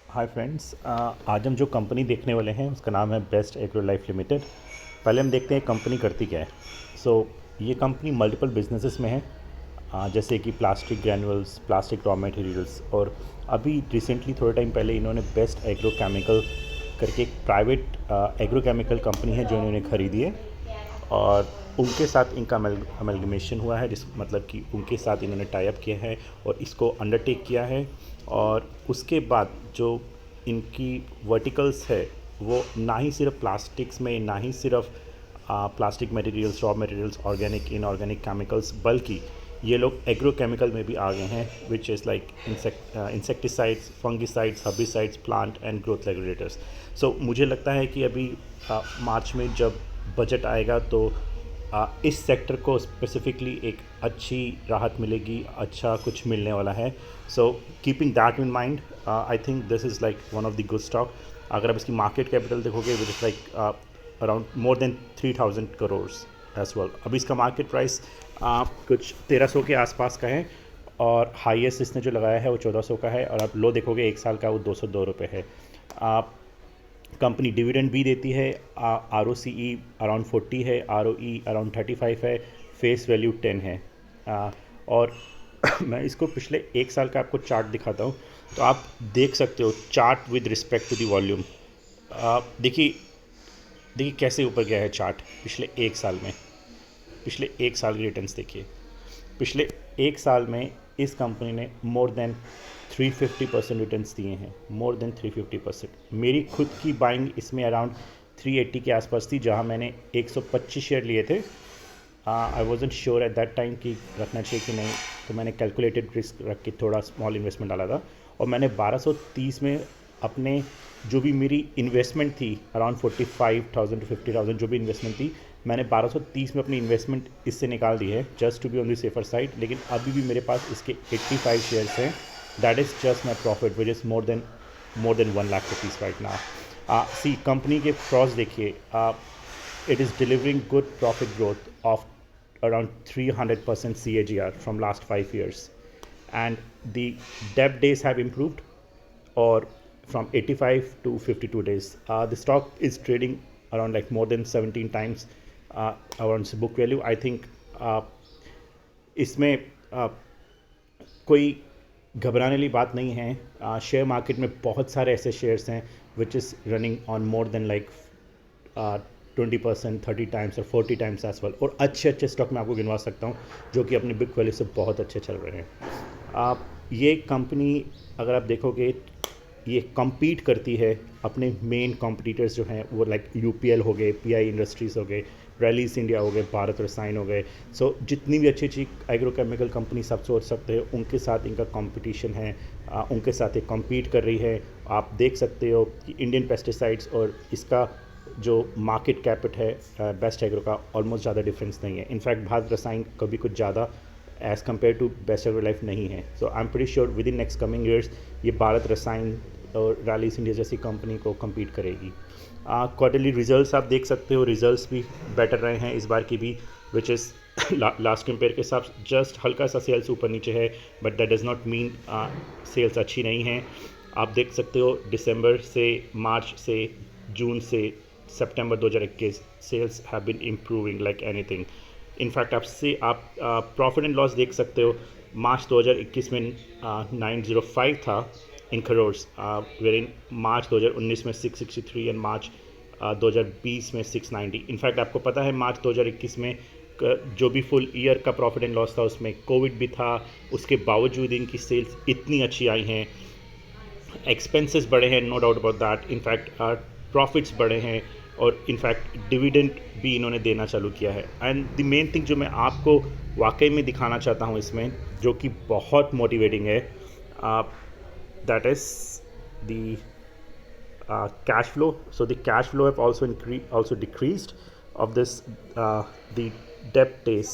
Hi friends, आज हम जो कंपनी देखने वाले हैं उसका नाम है बेस्ट एग्रो लाइफ लिमिटेड। पहले हम देखते हैं कंपनी करती क्या है। ये कंपनी मल्टीपल बिजनेसेस में है, जैसे कि plastic granules, plastic raw materials, और अभी रिसेंटली थोड़े टाइम पहले इन्होंने बेस्ट एग्रो केमिकल करके एक प्राइवेट एग्रो केमिकल कंपनी है जो इन्होंने ख़रीदी है, और उनके साथ इनका अमलगमेशन हुआ है, जिस मतलब कि उनके साथ इन्होंने टाई अप किया है और इसको अंडरटेक किया है। और उसके बाद जो इनकी वर्टिकल्स है वो ना ही सिर्फ प्लास्टिक्स में, ना ही सिर्फ plastic materials, raw materials, organic, inorganic chemicals, बल्कि ये लोग एग्रो केमिकल में भी आ गए हैं, विच is like insecticides, fungicides, herbicides, plant and growth regulators. मुझे लगता है कि अभी मार्च में जब बजट आएगा तो इस सेक्टर को स्पेसिफिकली एक अच्छी राहत मिलेगी, अच्छा कुछ मिलने वाला है। Keeping that in mind, I think this is like one of the good stock. अगर आप इसकी मार्केट कैपिटल देखोगे, which is like around more than 3000 crore as well. अभी इसका मार्केट प्राइस कुछ 1300 के आसपास का है, और हाईएस्ट इसने जो लगाया है वो 1400 का है, और आप लो देखोगे एक साल का वो 202 रुपये है। कंपनी डिविडेंड भी देती है। आर ओ सी ई अराउंड 40 है, आर ओ ई अराउंड 35 है, फेस वैल्यू 10 है। और मैं इसको पिछले एक साल का आपको चार्ट दिखाता हूँ, तो आप देख सकते हो chart with respect to the volume. देखिए देखिए कैसे ऊपर गया है चार्ट पिछले एक साल में। पिछले एक साल की रिटर्न्स देखिए। पिछले एक साल में इस कंपनी ने मोर देन 350% रिटर्न्स दिए हैं, मोर देन 350%। मेरी खुद की बाइंग इसमें अराउंड 380 के आसपास थी, जहां मैंने 125 शेयर लिए थे। I wasn't sure at that time कि रखना चाहिए कि नहीं, तो मैंने कैलकुलेटेड रिस्क रख के थोड़ा स्मॉल इन्वेस्टमेंट डाला था, और मैंने 1230 में अपने जो भी मेरी इन्वेस्टमेंट थी अराउंड 45,000 to 50,000 जो भी इन्वेस्टमेंट थी, मैंने 1230 में अपनी इन्वेस्टमेंट इससे निकाल दी है, just to be on the safer side. लेकिन अभी भी मेरे पास इसके 85 शेयर्स हैं। That is just my profit, which is more than 1 lakh rupees right now. See company के फ्रॉज देखिए, it is delivering good profit growth of around 300% CAGR from last 5 years, and the debt days have improved, or from 85 to 52 days. The stock is trading around like more than 17 times around book value. I think इसमें कोई घबराने वाली बात नहीं है। Share market में बहुत सारे ऐसे शेयर्स हैं which is running on more than like 20%, 30 times और 40 टाइम्स एज वेल। और अच्छे अच्छे स्टॉक मैं आपको गिनवा सकता हूँ जो कि अपनी बुक वैल्यू से बहुत अच्छे चल रहे हैं। आप ये कंपनी अगर आप देखोगे, ये कम्पीट करती है, अपने मेन कॉम्पिटिटर्स जो हैं वो लाइक यूपीएल हो गए, पीआई इंडस्ट्रीज़ हो गए, रैलीस इंडिया हो गए, भारत रसायन हो गए। जितनी भी अच्छी अच्छी एग्रो केमिकल कंपनी सब सोच सकते हैं, उनके साथ इनका कंपटीशन है, उनके साथ ये कम्पीट कर रही है। आप देख सकते हो कि इंडियन पेस्टिसाइड्स और इसका जो मार्केट कैपिट है बेस्ट एग्रो का, ऑलमोस्ट ज़्यादा डिफरेंस नहीं है। इनफैक्ट भारत रसायन कभी कुछ ज़्यादा as compare to Best Agro Life नहीं है। I am pretty sure within next coming years ये भारत रसायन और रैलीस इंडिया जैसी कंपनी को कम्पीट करेगी। क्वार्टरली रिजल्ट्स आप देख सकते हो, रिजल्ट्स भी बेटर रहे हैं इस बार की भी, विच इज़ लास्ट कंपेयर के साथ जस्ट हल्का सा सेल्स ऊपर नीचे है, but that does not mean sales अच्छी नहीं है। आप देख सकते हो दिसंबर से, मार्च से, जून से सितंबर 2021 sales have been improving like anything. In fact आप प्रॉफिट एंड लॉस देख सकते हो। मार्च 2021 में 905 था इन करोर्स, वेर इन मार्च 2019 में 663 एंड मार्च 2020 में 690। इनफैक्ट आपको पता है मार्च 2021 में जो भी फुल ईयर का प्रॉफिट एंड लॉस था उसमें कोविड भी था, उसके बावजूद इनकी सेल्स इतनी अच्छी आई हैं। एक्सपेंसेस बढ़े हैं, no doubt about that. In fact profits बढ़े हैं, और इनफैक्ट डिविडेंड भी इन्होंने देना चालू किया है। एंड द मेन थिंग जो मैं आपको वाकई में दिखाना चाहता हूँ इसमें, जो कि बहुत मोटिवेटिंग है, that is the cash flow. So the cash flow have also decreased of this the debt days.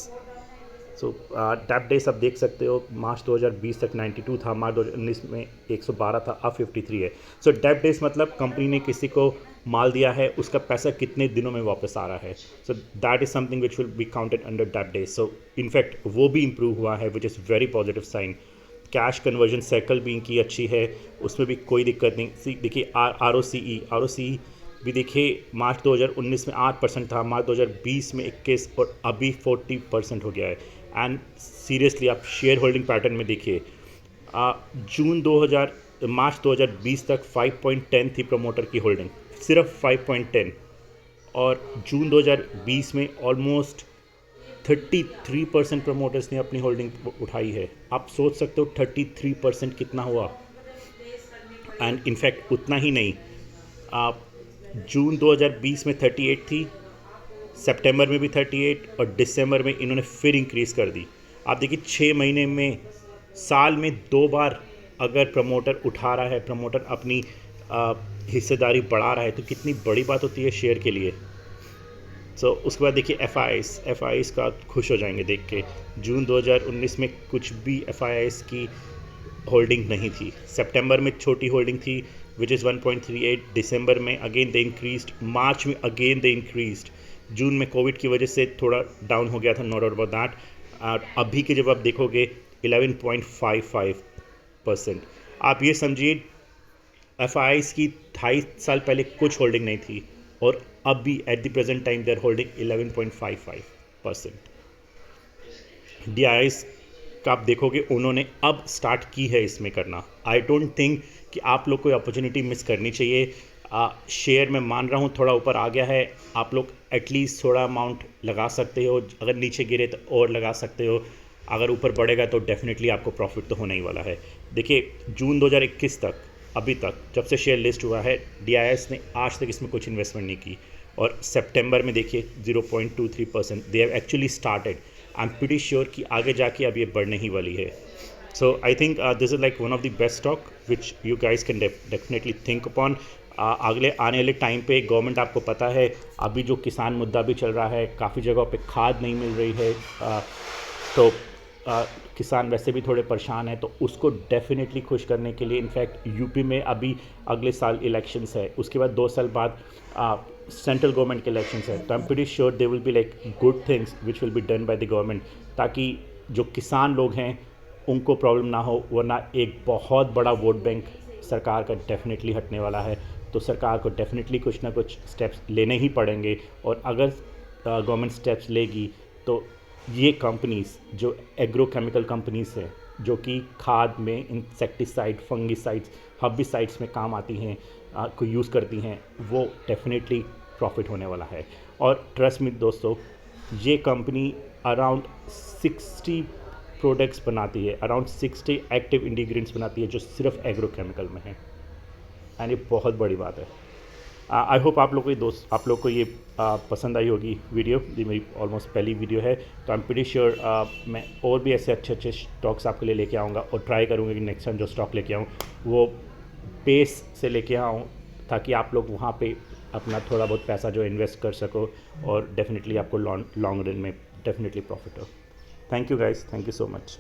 Debt days आप देख सकते हो, मार्च 2020 तक 92 था, मार्च 2019 में 112 था, अब 53 है। डेप डेज मतलब कंपनी ने किसी को माल दिया है, उसका पैसा कितने दिनों में वापस आ रहा है। That is something which will be counted under debt days. In fact वो भी इम्प्रूव हुआ है, which is very positive sign. Cash conversion cycle भी इनकी अच्छी है, उसमें भी कोई दिक्कत नहीं। देखिए आर ओ सी भी देखिए मार्च 2019 में 8% था, मार्च 2020 में 21 और अभी 40% हो गया है। एंड सीरियसली आप शेयर होल्डिंग पैटर्न में देखिए, मार्च 2020 तक 5.10 थी प्रमोटर की होल्डिंग, सिर्फ 5.10, और जून 2020 में ऑलमोस्ट 33% प्रमोटर्स ने अपनी होल्डिंग उठाई है। आप सोच सकते हो 33% कितना हुआ। एंड इनफैक्ट उतना ही नहीं, आप जून 2020 में 38 थी, सितंबर में भी 38 और दिसंबर में इन्होंने फिर इंक्रीज़ कर दी। आप देखिए 6 महीने में, साल में 2 बार अगर प्रमोटर उठा रहा है, प्रमोटर अपनी हिस्सेदारी बढ़ा रहा है, तो कितनी बड़ी बात होती है शेयर के लिए। उसके बाद देखिए एफ आई का खुश हो जाएंगे देख के। जून 2019 में कुछ भी एफ की होल्डिंग नहीं थी, सितंबर में छोटी होल्डिंग थी विच इज़ 1.38, दिसंबर में अगेन दे इंक्रीज्ड, मार्च में अगेन दे इंक्रीज्ड, जून में कोविड की वजह से थोड़ा डाउन हो गया था, नो डाउट अबाउट दैट। अभी के जब आप देखोगे 11.55%। आप ये समझिए एफ की 2.5 साल पहले कुछ होल्डिंग नहीं थी, और अभी at the present time they are holding 11.55%। D का आप देखोगे उन्होंने अब स्टार्ट की है इसमें करना। आई डोंट थिंक कि आप लोग कोई अपॉर्चुनिटी मिस करनी चाहिए। शेयर मैं मान रहा हूँ थोड़ा ऊपर आ गया है, आप लोग एटलीस्ट थोड़ा अमाउंट लगा सकते हो, अगर नीचे गिरे तो और लगा सकते हो, अगर ऊपर बढ़ेगा तो डेफिनेटली आपको प्रॉफिट तो होने ही वाला है। देखिए जून 2021 तक, अभी तक जब से शेयर लिस्ट हुआ है, डी ने आज तक इसमें कुछ इन्वेस्टमेंट नहीं की, और सितंबर में देखिए 0.23% they have actually started. I am pretty sure कि आगे जाके अब ये बढ़ने ही वाली है। So I think this is like one of the best stock which you guys can definitely think upon. अगले आने वाले टाइम पे गवर्नमेंट, आपको पता है अभी जो किसान मुद्दा भी चल रहा है, काफ़ी जगहों पे खाद नहीं मिल रही है, तो किसान वैसे भी थोड़े परेशान हैं, तो उसको डेफिनेटली खुश करने के लिए, इनफैक्ट यूपी में अभी अगले साल इलेक्शंस है, उसके बाद 2 साल बाद सेंट्रल गवर्नमेंट के इलेक्शंस है, तो आई am pretty sure they will be like good things which will be done by the government, ताकि जो किसान लोग हैं उनको प्रॉब्लम ना हो, वरना एक बहुत बड़ा वोट बैंक सरकार का डेफिनेटली हटने वाला है। तो सरकार को डेफिनेटली कुछ ना कुछ स्टेप्स लेने ही पड़ेंगे, और अगर गवर्नमेंट स्टेप्स लेगी तो ये कंपनीज़ जो एग्रोकेमिकल कंपनीज़ हैं, जो कि खाद में इंसेक्टिसाइड, फंगिसाइड्स, हर्बिसाइड्स में काम आती हैं, को यूज़ करती हैं, वो डेफिनेटली प्रॉफिट होने वाला है। और ट्रस्ट मी दोस्तों, ये कंपनी अराउंड 60 प्रोडक्ट्स बनाती है, अराउंड 60 एक्टिव इंग्रेडिएंट्स बनाती है, जो सिर्फ एग्रोकेमिकल में है, एंड ये बहुत बड़ी बात है। आई होप आप लोग को ये पसंद आई होगी वीडियो। ये मेरी ऑलमोस्ट पहली वीडियो है, तो आई एम प्रीटी श्योर मैं और भी ऐसे अच्छे स्टॉक्स आपके लिए लेके आऊँगा, और ट्राई करूँगा कि नेक्स्ट टाइम जो स्टॉक लेके आऊँ वो बेस से लेके आऊँ, ताकि आप लोग वहाँ पे अपना थोड़ा बहुत पैसा जो इन्वेस्ट कर सको, और डेफिनेटली आपको लॉन्ग रन में डेफिनेटली प्रॉफिट हो। Thank you guys, thank you so much.